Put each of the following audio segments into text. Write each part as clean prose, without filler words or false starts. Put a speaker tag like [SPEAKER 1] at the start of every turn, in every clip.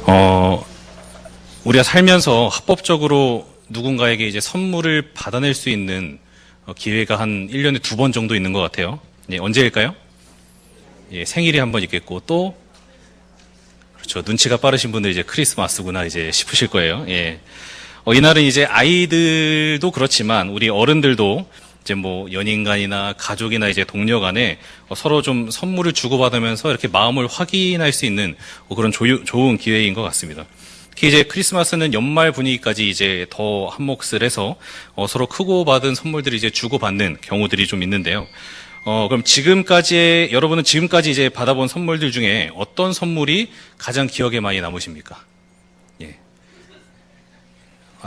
[SPEAKER 1] 어, 우리가 살면서 합법적으로 누군가에게 이제 선물을 받아낼 수 있는 기회가 한 1년에 2번 정도 있는 것 같아요. 예, 언제일까요? 예, 생일이 한 번 있겠고, 또, 그렇죠. 눈치가 빠르신 분들 이제 크리스마스구나 이제 싶으실 거예요. 예. 이날은 이제 아이들도 그렇지만 우리 어른들도 이제 뭐 연인 간이나 가족이나 이제 동료 간에 서로 좀 선물을 주고받으면서 이렇게 마음을 확인할 수 있는 그런 좋은 기회인 것 같습니다. 특히 이제 크리스마스는 연말 분위기까지 이제 더 한몫을 해서 서로 크고 받은 선물들이 이제 주고받는 경우들이 좀 있는데요. 그럼 여러분은 지금까지 이제 받아본 선물들 중에 어떤 선물이 가장 기억에 많이 남으십니까? 예.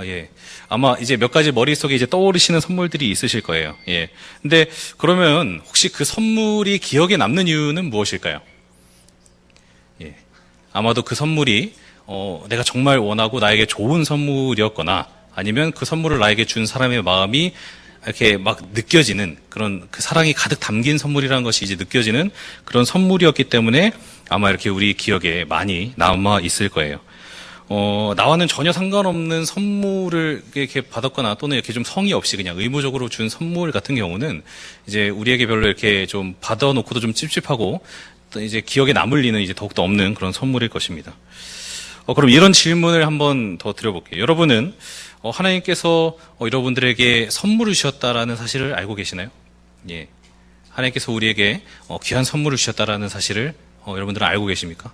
[SPEAKER 1] 예. 아마 이제 몇 가지 머릿속에 이제 떠오르시는 선물들이 있으실 거예요. 예. 근데 그러면 혹시 그 선물이 기억에 남는 이유는 무엇일까요? 예. 아마도 그 선물이 내가 정말 원하고 나에게 좋은 선물이었거나 아니면 그 선물을 나에게 준 사람의 마음이 이렇게 막 느껴지는 그런 그 사랑이 가득 담긴 선물이라는 것이 이제 느껴지는 그런 선물이었기 때문에 아마 이렇게 우리 기억에 많이 남아 있을 거예요. 나와는 전혀 상관없는 선물을 이렇게 받았거나 또는 이렇게 좀 성의 없이 그냥 의무적으로 준 선물 같은 경우는 이제 우리에게 별로 이렇게 좀 받아놓고도 좀 찝찝하고 또 이제 기억에 남을 리는 이제 더욱더 없는 그런 선물일 것입니다. 그럼 이런 질문을 한번 더 드려볼게요. 여러분은 하나님께서 여러분들에게 선물을 주셨다라는 사실을 알고 계시나요? 예. 하나님께서 우리에게 귀한 선물을 주셨다라는 사실을 여러분들은 알고 계십니까?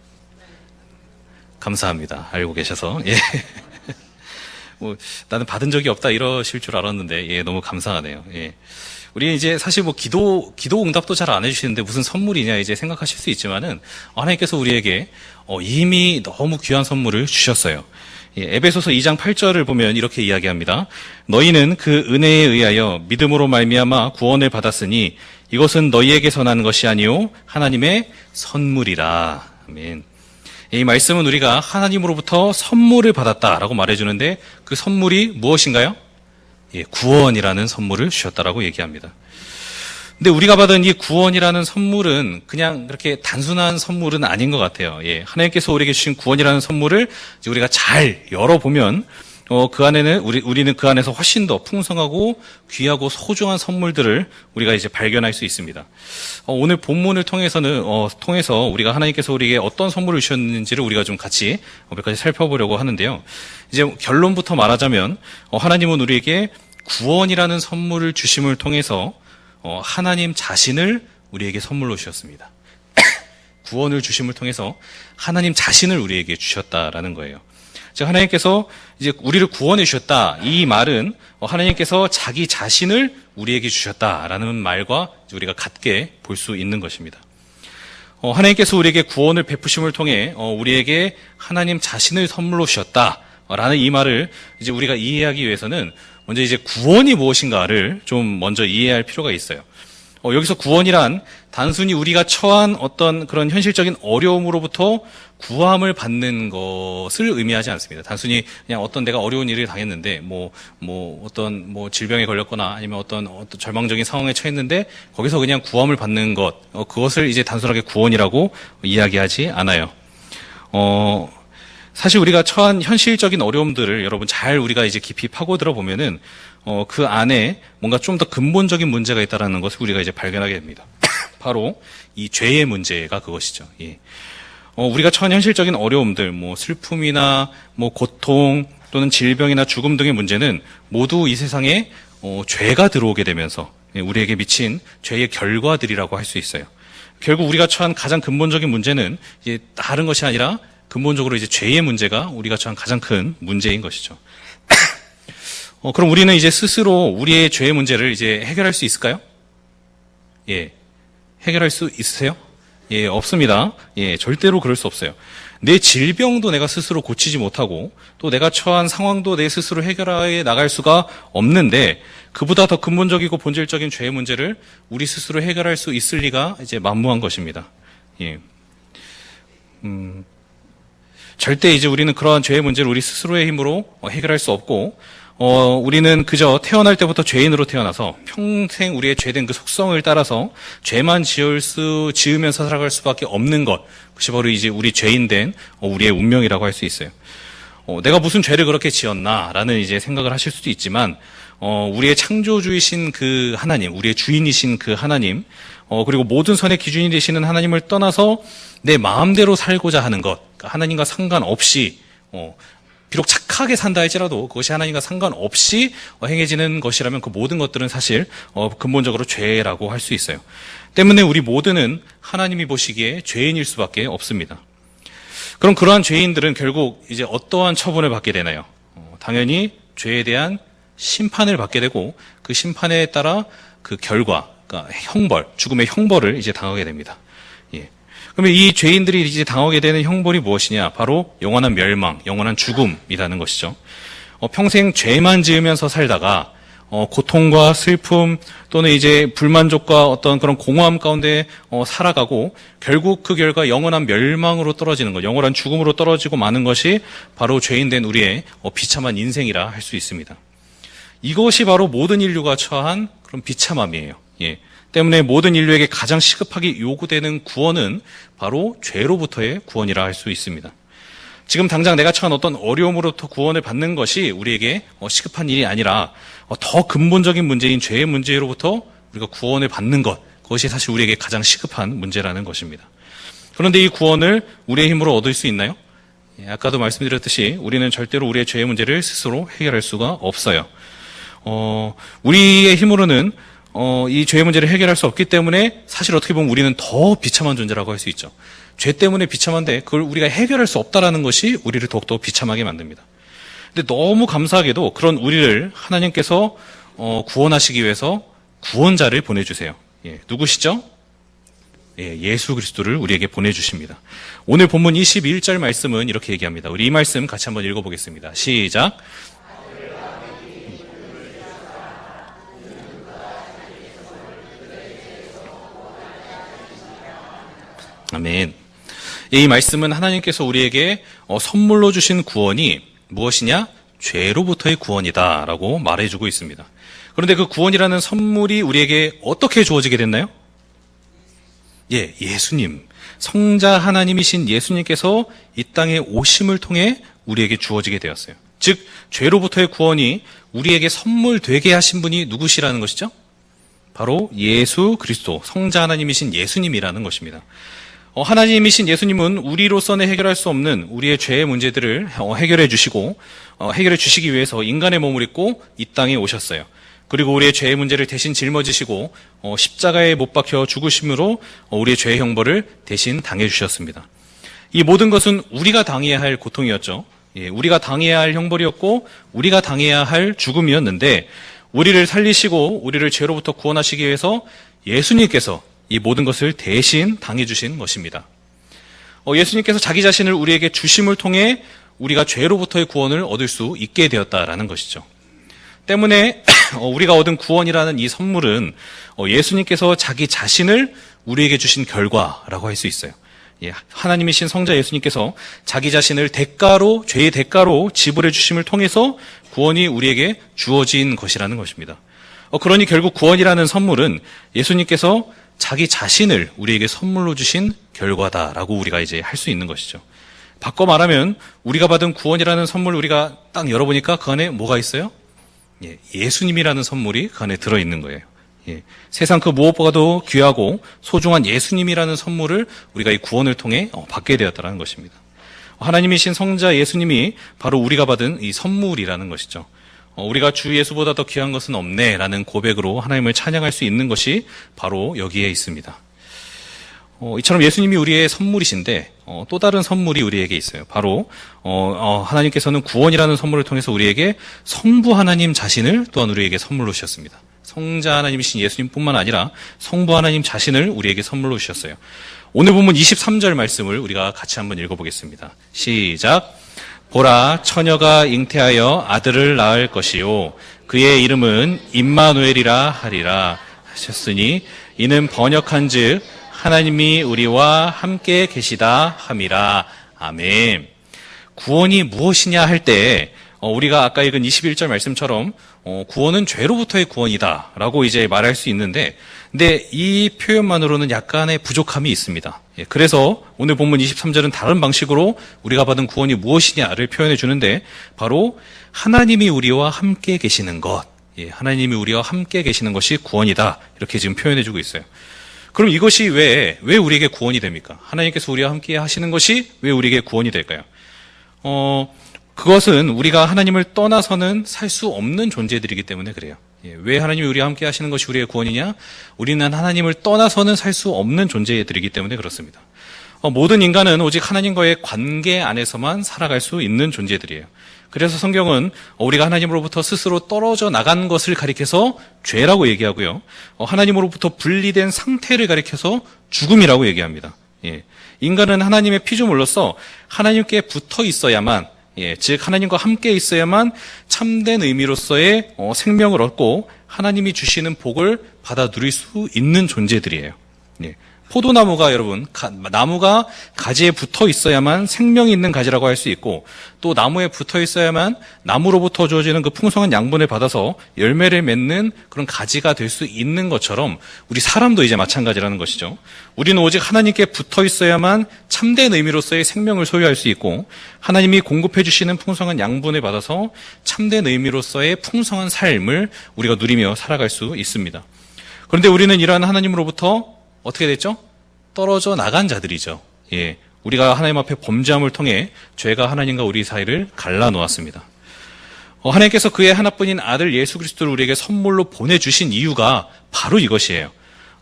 [SPEAKER 1] 감사합니다. 알고 계셔서. 예. 나는 받은 적이 없다 이러실 줄 알았는데, 예, 너무 감사하네요. 예. 우리 이제 사실 기도 응답도 잘 안 해주시는데 무슨 선물이냐 이제 생각하실 수 있지만은, 하나님께서 우리에게, 이미 너무 귀한 선물을 주셨어요. 예, 에베소서 2장 8절을 보면 이렇게 이야기합니다. 너희는 그 은혜에 의하여 믿음으로 말미암아 구원을 받았으니 이것은 너희에게서 난 것이 아니요 하나님의 선물이라. 아멘. 이 말씀은 우리가 하나님으로부터 선물을 받았다라고 말해주는데 그 선물이 무엇인가요? 예, 구원이라는 선물을 주셨다라고 얘기합니다. 근데 우리가 받은 이 구원이라는 선물은 그냥 그렇게 단순한 선물은 아닌 것 같아요. 예, 하나님께서 우리에게 주신 구원이라는 선물을 우리가 잘 열어보면 그 안에는 우리는 그 안에서 훨씬 더 풍성하고 귀하고 소중한 선물들을 우리가 이제 발견할 수 있습니다. 오늘 본문을 통해서 우리가 하나님께서 우리에게 어떤 선물을 주셨는지를 우리가 좀 같이 몇 가지 살펴보려고 하는데요. 이제 결론부터 말하자면 하나님은 우리에게 구원이라는 선물을 주심을 통해서 하나님 자신을 우리에게 선물로 주셨습니다. 구원을 주심을 통해서 하나님 자신을 우리에게 주셨다라는 거예요. 즉 하나님께서 이제 우리를 구원해 주셨다. 이 말은 하나님께서 자기 자신을 우리에게 주셨다라는 말과 우리가 같게 볼 수 있는 것입니다. 하나님께서 우리에게 구원을 베푸심을 통해 우리에게 하나님 자신을 선물로 주셨다라는 이 말을 이제 우리가 이해하기 위해서는 먼저 이제 구원이 무엇인가를 좀 먼저 이해할 필요가 있어요. 여기서 구원이란 단순히 우리가 처한 어떤 그런 현실적인 어려움으로부터 구함을 받는 것을 의미하지 않습니다. 단순히 그냥 어떤 내가 어려운 일을 당했는데, 어떤 질병에 걸렸거나 아니면 어떤 절망적인 상황에 처했는데, 거기서 그냥 구함을 받는 것, 그것을 이제 단순하게 구원이라고 이야기하지 않아요. 사실 우리가 처한 현실적인 어려움들을 여러분 잘 우리가 이제 깊이 파고들어 보면은, 그 안에 뭔가 좀 더 근본적인 문제가 있다라는 것을 우리가 이제 발견하게 됩니다. 바로 이 죄의 문제가 그것이죠. 예. 우리가 처한 현실적인 어려움들, 슬픔이나 고통 또는 질병이나 죽음 등의 문제는 모두 이 세상에 죄가 들어오게 되면서 우리에게 미친 죄의 결과들이라고 할 수 있어요. 결국 우리가 처한 가장 근본적인 문제는 이제 다른 것이 아니라 근본적으로 이제 죄의 문제가 우리가 처한 가장 큰 문제인 것이죠. 그럼 우리는 이제 스스로 우리의 죄의 문제를 이제 해결할 수 있을까요? 예. 해결할 수 있으세요? 예, 없습니다. 예, 절대로 그럴 수 없어요. 내 질병도 내가 스스로 고치지 못하고 또 내가 처한 상황도 내 스스로 해결해 나갈 수가 없는데 그보다 더 근본적이고 본질적인 죄의 문제를 우리 스스로 해결할 수 있을 리가 이제 만무한 것입니다. 예. 절대 이제 우리는 그러한 죄의 문제를 우리 스스로의 힘으로 해결할 수 없고 우리는 그저 태어날 때부터 죄인으로 태어나서 평생 우리의 죄된 그 속성을 따라서 죄만 지으면서 살아갈 수밖에 없는 것. 그것이 바로 이제 우리 죄인된 우리의 운명이라고 할 수 있어요. 내가 무슨 죄를 그렇게 지었나라는 이제 생각을 하실 수도 있지만, 우리의 창조주이신 그 하나님, 우리의 주인이신 그 하나님, 그리고 모든 선의 기준이 되시는 하나님을 떠나서 내 마음대로 살고자 하는 것, 그러니까 하나님과 상관없이, 비록 착하게 산다 할지라도 그것이 하나님과 상관없이 행해지는 것이라면 그 모든 것들은 사실 근본적으로 죄라고 할 수 있어요. 때문에 우리 모두는 하나님이 보시기에 죄인일 수밖에 없습니다. 그럼 그러한 죄인들은 결국 이제 어떠한 처분을 받게 되나요? 당연히 죄에 대한 심판을 받게 되고 그 심판에 따라 그 결과, 그러니까 형벌, 죽음의 형벌을 이제 당하게 됩니다. 예. 그러면 이 죄인들이 이제 당하게 되는 형벌이 무엇이냐? 바로 영원한 멸망, 영원한 죽음이라는 것이죠. 평생 죄만 지으면서 살다가 고통과 슬픔 또는 이제 불만족과 어떤 그런 공허함 가운데 살아가고 결국 그 결과 영원한 멸망으로 떨어지는 것, 영원한 죽음으로 떨어지고 마는 것이 바로 죄인된 우리의 비참한 인생이라 할 수 있습니다. 이것이 바로 모든 인류가 처한 그런 비참함이에요. 예. 때문에 모든 인류에게 가장 시급하게 요구되는 구원은 바로 죄로부터의 구원이라 할 수 있습니다. 지금 당장 내가 처한 어떤 어려움으로부터 구원을 받는 것이 우리에게 시급한 일이 아니라 더 근본적인 문제인 죄의 문제로부터 우리가 구원을 받는 것, 그것이 사실 우리에게 가장 시급한 문제라는 것입니다. 그런데 이 구원을 우리의 힘으로 얻을 수 있나요? 예, 아까도 말씀드렸듯이 우리는 절대로 우리의 죄의 문제를 스스로 해결할 수가 없어요. 우리의 힘으로는 이 죄의 문제를 해결할 수 없기 때문에 사실 어떻게 보면 우리는 더 비참한 존재라고 할 수 있죠. 죄 때문에 비참한데 그걸 우리가 해결할 수 없다라는 것이 우리를 더욱더 비참하게 만듭니다. 근데 너무 감사하게도 그런 우리를 하나님께서 구원하시기 위해서 구원자를 보내주세요. 예, 누구시죠? 예, 예수 그리스도를 우리에게 보내주십니다. 오늘 본문 21절 말씀은 이렇게 얘기합니다. 우리 이 말씀 같이 한번 읽어보겠습니다. 시작. 아멘. 이 말씀은 하나님께서 우리에게 선물로 주신 구원이 무엇이냐? 죄로부터의 구원이다 라고 말해주고 있습니다. 그런데 그 구원이라는 선물이 우리에게 어떻게 주어지게 됐나요? 예, 예수님. 성자 하나님이신 예수님께서 이 땅에 오심을 통해 우리에게 주어지게 되었어요. 즉, 죄로부터의 구원이 우리에게 선물되게 하신 분이 누구시라는 것이죠? 바로 예수 그리스도, 성자 하나님이신 예수님이라는 것입니다. 하나님이신 예수님은 우리로서는 해결할 수 없는 우리의 죄의 문제들을 해결해 주시고 해결해 주시기 위해서 인간의 몸을 입고 이 땅에 오셨어요. 그리고 우리의 죄의 문제를 대신 짊어지시고 십자가에 못 박혀 죽으심으로 우리의 죄의 형벌을 대신 당해 주셨습니다. 이 모든 것은 우리가 당해야 할 고통이었죠. 예, 우리가 당해야 할 형벌이었고 우리가 당해야 할 죽음이었는데 우리를 살리시고 우리를 죄로부터 구원하시기 위해서 예수님께서 이 모든 것을 대신 당해주신 것입니다. 예수님께서 자기 자신을 우리에게 주심을 통해 우리가 죄로부터의 구원을 얻을 수 있게 되었다라는 것이죠. 때문에 우리가 얻은 구원이라는 이 선물은 예수님께서 자기 자신을 우리에게 주신 결과라고 할 수 있어요. 하나님이신 성자 예수님께서 자기 자신을 대가로, 죄의 대가로 지불해 주심을 통해서 구원이 우리에게 주어진 것이라는 것입니다. 그러니 결국 구원이라는 선물은 예수님께서 자기 자신을 우리에게 선물로 주신 결과다라고 우리가 이제 할 수 있는 것이죠. 바꿔 말하면 우리가 받은 구원이라는 선물 우리가 딱 열어보니까 그 안에 뭐가 있어요? 예, 예수님이라는 선물이 그 안에 들어있는 거예요. 예, 세상 그 무엇보다도 귀하고 소중한 예수님이라는 선물을 우리가 이 구원을 통해 받게 되었다는 것입니다. 하나님이신 성자 예수님이 바로 우리가 받은 이 선물이라는 것이죠. 우리가 주 예수보다 더 귀한 것은 없네라는 고백으로 하나님을 찬양할 수 있는 것이 바로 여기에 있습니다. 이처럼 예수님이 우리의 선물이신데 또 다른 선물이 우리에게 있어요. 바로 하나님께서는 구원이라는 선물을 통해서 우리에게 성부 하나님 자신을 또한 우리에게 선물로 주셨습니다. 성자 하나님이신 예수님뿐만 아니라 성부 하나님 자신을 우리에게 선물로 주셨어요. 오늘 본문 23절 말씀을 우리가 같이 한번 읽어보겠습니다. 시작. 보라, 처녀가 잉태하여 아들을 낳을 것이요 그의 이름은 임마누엘이라 하리라 하셨으니 이는 번역한즉 하나님이 우리와 함께 계시다 함이라. 아멘. 구원이 무엇이냐 할 때 우리가 아까 읽은 21절 말씀처럼 구원은 죄로부터의 구원이다라고 이제 말할 수 있는데, 근데 이 표현만으로는 약간의 부족함이 있습니다. 예, 그래서 오늘 본문 23절은 다른 방식으로 우리가 받은 구원이 무엇이냐를 표현해 주는데, 바로 하나님이 우리와 함께 계시는 것, 예, 하나님이 우리와 함께 계시는 것이 구원이다, 이렇게 지금 표현해 주고 있어요. 그럼 이것이 왜 우리에게 구원이 됩니까? 하나님께서 우리와 함께 하시는 것이 왜 우리에게 구원이 될까요? 그것은 우리가 하나님을 떠나서는 살 수 없는 존재들이기 때문에 그래요. 예, 왜 하나님이 우리와 함께 하시는 것이 우리의 구원이냐? 우리는 하나님을 떠나서는 살 수 없는 존재들이기 때문에 그렇습니다. 모든 인간은 오직 하나님과의 관계 안에서만 살아갈 수 있는 존재들이에요. 그래서 성경은 우리가 하나님으로부터 스스로 떨어져 나간 것을 가리켜서 죄라고 얘기하고요. 하나님으로부터 분리된 상태를 가리켜서 죽음이라고 얘기합니다. 예, 인간은 하나님의 피조물로서 하나님께 붙어 있어야만, 예, 즉 하나님과 함께 있어야만 참된 의미로서의 생명을 얻고 하나님이 주시는 복을 받아 누릴 수 있는 존재들이에요. 예. 포도나무가 여러분, 나무가 가지에 붙어 있어야만 생명이 있는 가지라고 할 수 있고, 또 나무에 붙어 있어야만 나무로부터 주어지는 그 풍성한 양분을 받아서 열매를 맺는 그런 가지가 될 수 있는 것처럼 우리 사람도 이제 마찬가지라는 것이죠. 우리는 오직 하나님께 붙어 있어야만 참된 의미로서의 생명을 소유할 수 있고, 하나님이 공급해 주시는 풍성한 양분을 받아서 참된 의미로서의 풍성한 삶을 우리가 누리며 살아갈 수 있습니다. 그런데 우리는 이러한 하나님으로부터 어떻게 됐죠? 떨어져 나간 자들이죠. 예, 우리가 하나님 앞에 범죄함을 통해 죄가 하나님과 우리 사이를 갈라놓았습니다. 하나님께서 그의 하나뿐인 아들 예수 그리스도를 우리에게 선물로 보내주신 이유가 바로 이것이에요.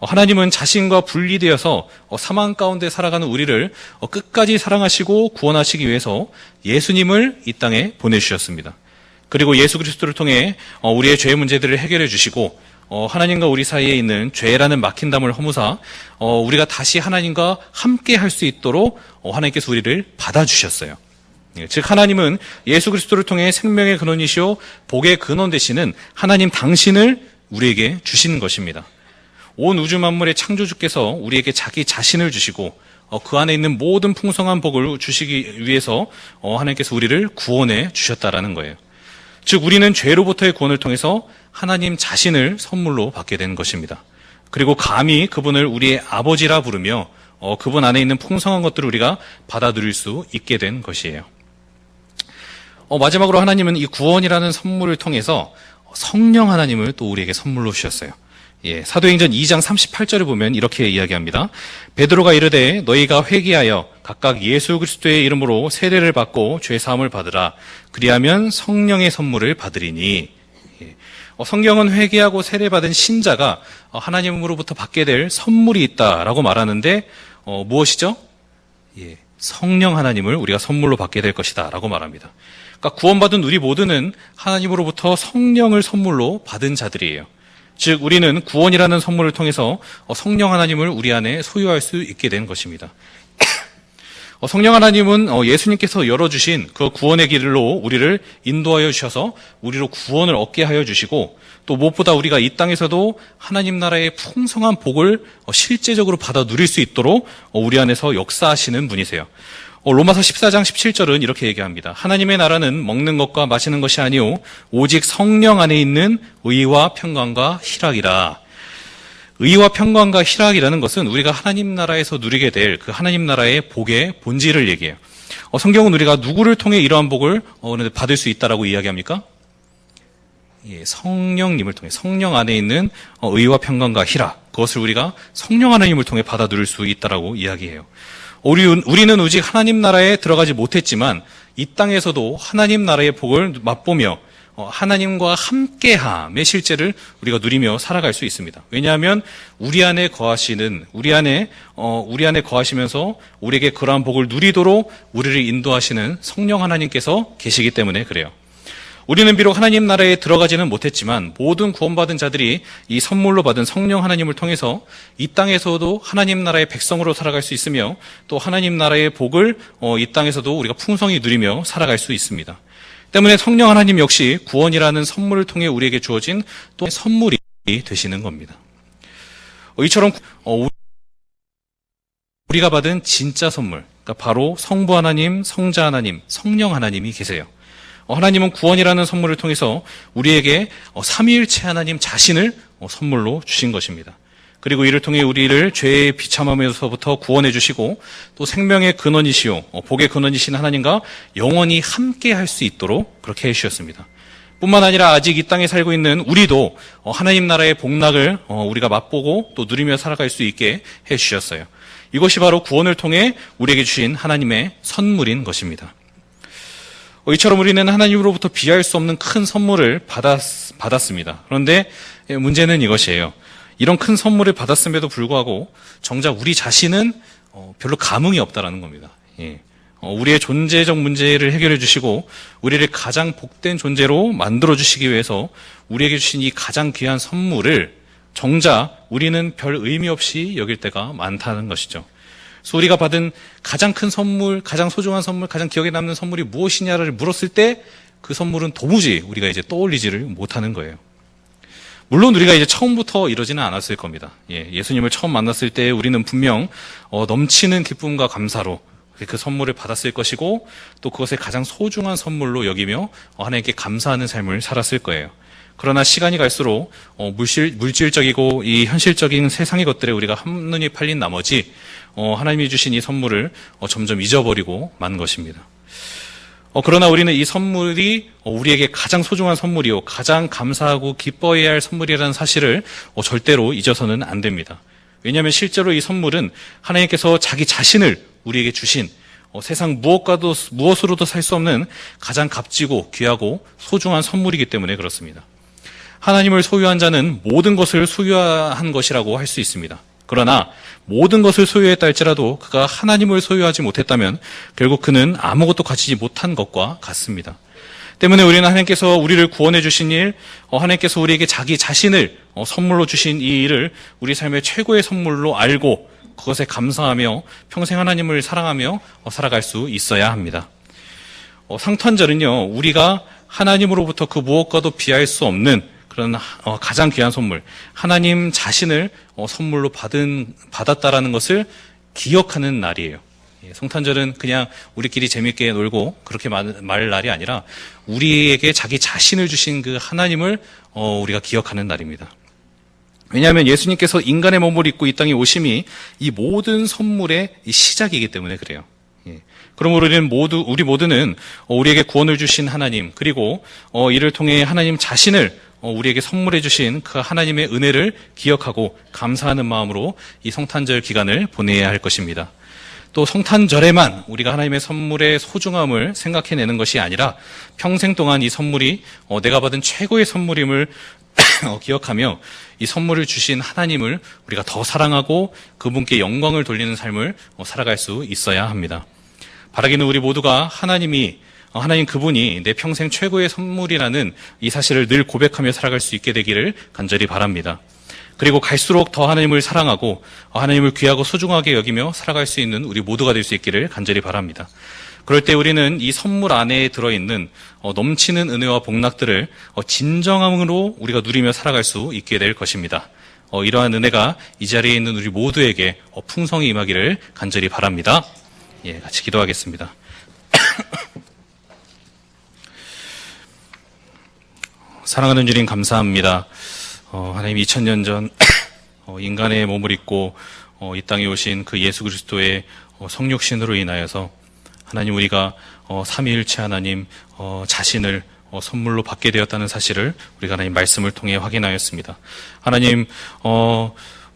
[SPEAKER 1] 하나님은 자신과 분리되어서 사망 가운데 살아가는 우리를 끝까지 사랑하시고 구원하시기 위해서 예수님을 이 땅에 보내주셨습니다. 그리고 예수 그리스도를 통해 우리의 죄 문제들을 해결해 주시고, 하나님과 우리 사이에 있는 죄라는 막힌 담을 허무사 우리가 다시 하나님과 함께 할 수 있도록 하나님께서 우리를 받아주셨어요. 즉 하나님은 예수 그리스도를 통해 생명의 근원이시오 복의 근원 되시는 하나님 당신을 우리에게 주신 것입니다. 온 우주 만물의 창조주께서 우리에게 자기 자신을 주시고 그 안에 있는 모든 풍성한 복을 주시기 위해서 하나님께서 우리를 구원해 주셨다라는 거예요. 즉 우리는 죄로부터의 구원을 통해서 하나님 자신을 선물로 받게 된 것입니다. 그리고 감히 그분을 우리의 아버지라 부르며 그분 안에 있는 풍성한 것들을 우리가 받아 누릴 수 있게 된 것이에요. 마지막으로 하나님은 이 구원이라는 선물을 통해서 성령 하나님을 또 우리에게 선물로 주셨어요. 예, 사도행전 2장 38절을 보면 이렇게 이야기합니다. 베드로가 이르되 너희가 회개하여 각각 예수 그리스도의 이름으로 세례를 받고 죄 사함을 받으라. 그리하면 성령의 선물을 받으리니. 예, 성경은 회개하고 세례받은 신자가 하나님으로부터 받게 될 선물이 있다라고 말하는데 무엇이죠? 예, 성령 하나님을 우리가 선물로 받게 될 것이다 라고 말합니다. 그러니까 구원받은 우리 모두는 하나님으로부터 성령을 선물로 받은 자들이에요. 즉 우리는 구원이라는 선물을 통해서 성령 하나님을 우리 안에 소유할 수 있게 된 것입니다. 성령 하나님은 예수님께서 열어주신 그 구원의 길로 우리를 인도하여 주셔서 우리로 구원을 얻게 하여 주시고, 또 무엇보다 우리가 이 땅에서도 하나님 나라의 풍성한 복을 실제적으로 받아 누릴 수 있도록 우리 안에서 역사하시는 분이세요. 로마서 14장 17절은 이렇게 얘기합니다. 하나님의 나라는 먹는 것과 마시는 것이 아니오 오직 성령 안에 있는 의와 평강과 희락이라. 의와 평강과 희락이라는 것은 우리가 하나님 나라에서 누리게 될 그 하나님 나라의 복의 본질을 얘기해요. 성경은 우리가 누구를 통해 이러한 복을 받을 수 있다라고 이야기합니까? 예, 성령님을 통해, 성령 안에 있는 의와 평강과 희락, 그것을 우리가 성령 하나님을 통해 받아 누릴 수 있다라고 이야기해요. 우리는 오직 하나님 나라에 들어가지 못했지만 이 땅에서도 하나님 나라의 복을 맛보며 하나님과 함께함의 실제를 우리가 누리며 살아갈 수 있습니다. 왜냐하면 우리 안에 거하시면서 우리에게 그러한 복을 누리도록 우리를 인도하시는 성령 하나님께서 계시기 때문에 그래요. 우리는 비록 하나님 나라에 들어가지는 못했지만 모든 구원받은 자들이 이 선물로 받은 성령 하나님을 통해서 이 땅에서도 하나님 나라의 백성으로 살아갈 수 있으며, 또 하나님 나라의 복을 이 땅에서도 우리가 풍성히 누리며 살아갈 수 있습니다. 때문에 성령 하나님 역시 구원이라는 선물을 통해 우리에게 주어진 또 선물이 되시는 겁니다. 이처럼 우리가 받은 진짜 선물, 그러니까 바로 성부 하나님, 성자 하나님, 성령 하나님이 계세요. 하나님은 구원이라는 선물을 통해서 우리에게 삼위일체 하나님 자신을 선물로 주신 것입니다. 그리고 이를 통해 우리를 죄의 비참함에서부터 구원해 주시고 또 생명의 근원이시요 복의 근원이신 하나님과 영원히 함께 할 수 있도록 그렇게 해주셨습니다. 뿐만 아니라 아직 이 땅에 살고 있는 우리도 하나님 나라의 복락을 우리가 맛보고 또 누리며 살아갈 수 있게 해주셨어요. 이것이 바로 구원을 통해 우리에게 주신 하나님의 선물인 것입니다. 이처럼 우리는 하나님으로부터 비할 수 없는 큰 선물을 받았습니다. 그런데 문제는 이것이에요. 이런 큰 선물을 받았음에도 불구하고 정작 우리 자신은 별로 감흥이 없다라는 겁니다. 우리의 존재적 문제를 해결해 주시고 우리를 가장 복된 존재로 만들어 주시기 위해서 우리에게 주신 이 가장 귀한 선물을 정작 우리는 별 의미 없이 여길 때가 많다는 것이죠. 그래서 우리가 받은 가장 큰 선물, 가장 소중한 선물, 가장 기억에 남는 선물이 무엇이냐를 물었을 때 그 선물은 도무지 우리가 이제 떠올리지를 못하는 거예요. 물론 우리가 이제 처음부터 이러지는 않았을 겁니다. 예수님을 처음 만났을 때 우리는 분명 넘치는 기쁨과 감사로 그 선물을 받았을 것이고 또 그것을 가장 소중한 선물로 여기며 하나님께 감사하는 삶을 살았을 거예요. 그러나 시간이 갈수록 물질적이고 이 현실적인 세상의 것들에 우리가 한눈이 팔린 나머지 하나님이 주신 이 선물을 점점 잊어버리고 만 것입니다. 그러나 우리는 이 선물이 우리에게 가장 소중한 선물이요 가장 감사하고 기뻐해야 할 선물이라는 사실을 절대로 잊어서는 안 됩니다. 왜냐하면 실제로 이 선물은 하나님께서 자기 자신을 우리에게 주신 세상 무엇으로도 살 수 없는 가장 값지고 귀하고 소중한 선물이기 때문에 그렇습니다. 하나님을 소유한 자는 모든 것을 소유한 것이라고 할 수 있습니다. 그러나 모든 것을 소유했다 할지라도 그가 하나님을 소유하지 못했다면 결국 그는 아무것도 가지지 못한 것과 같습니다. 때문에 우리는 하나님께서 우리를 구원해 주신 일, 하나님께서 우리에게 자기 자신을 선물로 주신 이 일을 우리 삶의 최고의 선물로 알고 그것에 감사하며 평생 하나님을 사랑하며 살아갈 수 있어야 합니다. 상탄절은요, 우리가 하나님으로부터 그 무엇과도 비할 수 없는 그런 가장 귀한 선물, 하나님 자신을 선물로 받았다라는 것을 기억하는 날이에요. 성탄절은 그냥 우리끼리 재밌게 놀고 그렇게 말 날이 아니라 우리에게 자기 자신을 주신 그 하나님을 우리가 기억하는 날입니다. 왜냐하면 예수님께서 인간의 몸을 입고 이 땅에 오심이 이 모든 선물의 시작이기 때문에 그래요. 그러므로 우리 모두는 우리에게 구원을 주신 하나님, 그리고 이를 통해 하나님 자신을 우리에게 선물해 주신 그 하나님의 은혜를 기억하고 감사하는 마음으로 이 성탄절 기간을 보내야 할 것입니다. 또 성탄절에만 우리가 하나님의 선물의 소중함을 생각해내는 것이 아니라 평생 동안 이 선물이 내가 받은 최고의 선물임을 기억하며 이 선물을 주신 하나님을 우리가 더 사랑하고 그분께 영광을 돌리는 삶을 살아갈 수 있어야 합니다. 바라기는 우리 모두가 하나님 그분이 내 평생 최고의 선물이라는 이 사실을 늘 고백하며 살아갈 수 있게 되기를 간절히 바랍니다. 그리고 갈수록 더 하나님을 사랑하고 하나님을 귀하고 소중하게 여기며 살아갈 수 있는 우리 모두가 될 수 있기를 간절히 바랍니다. 그럴 때 우리는 이 선물 안에 들어있는 넘치는 은혜와 복락들을 진정함으로 우리가 누리며 살아갈 수 있게 될 것입니다. 이러한 은혜가 이 자리에 있는 우리 모두에게 풍성히 임하기를 간절히 바랍니다. 같이 기도하겠습니다. 사랑하는 주님 감사합니다. 하나님 2000년 전 인간의 몸을 입고 이 땅에 오신 그 예수 그리스도의 성육신으로 인하여서 하나님 우리가 삼위일체 하나님 자신을 선물로 받게 되었다는 사실을 우리가 하나님 말씀을 통해 확인하였습니다. 하나님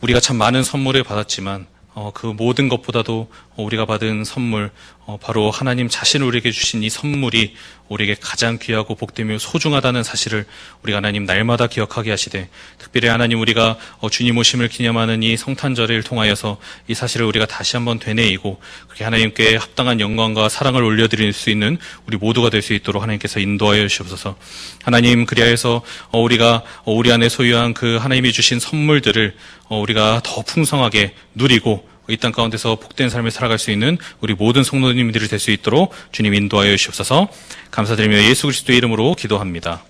[SPEAKER 1] 우리가 참 많은 선물을 받았지만 그 모든 것보다도 우리가 받은 선물, 바로 하나님 자신을 우리에게 주신 이 선물이 우리에게 가장 귀하고 복되며 소중하다는 사실을 우리가 하나님 날마다 기억하게 하시되, 특별히 하나님 우리가 주님 오심을 기념하는 이 성탄절을 통하여서 이 사실을 우리가 다시 한번 되뇌이고 그렇게 하나님께 합당한 영광과 사랑을 올려드릴 수 있는 우리 모두가 될 수 있도록 하나님께서 인도하여 주시옵소서. 하나님 그리하여서 우리가 우리 안에 소유한 그 하나님이 주신 선물들을 우리가 더 풍성하게 누리고 이 땅 가운데서 복된 삶을 살아갈 수 있는 우리 모든 성도님들이 될 수 있도록 주님 인도하여 주시옵소서. 감사드리며 예수 그리스도의 이름으로 기도합니다.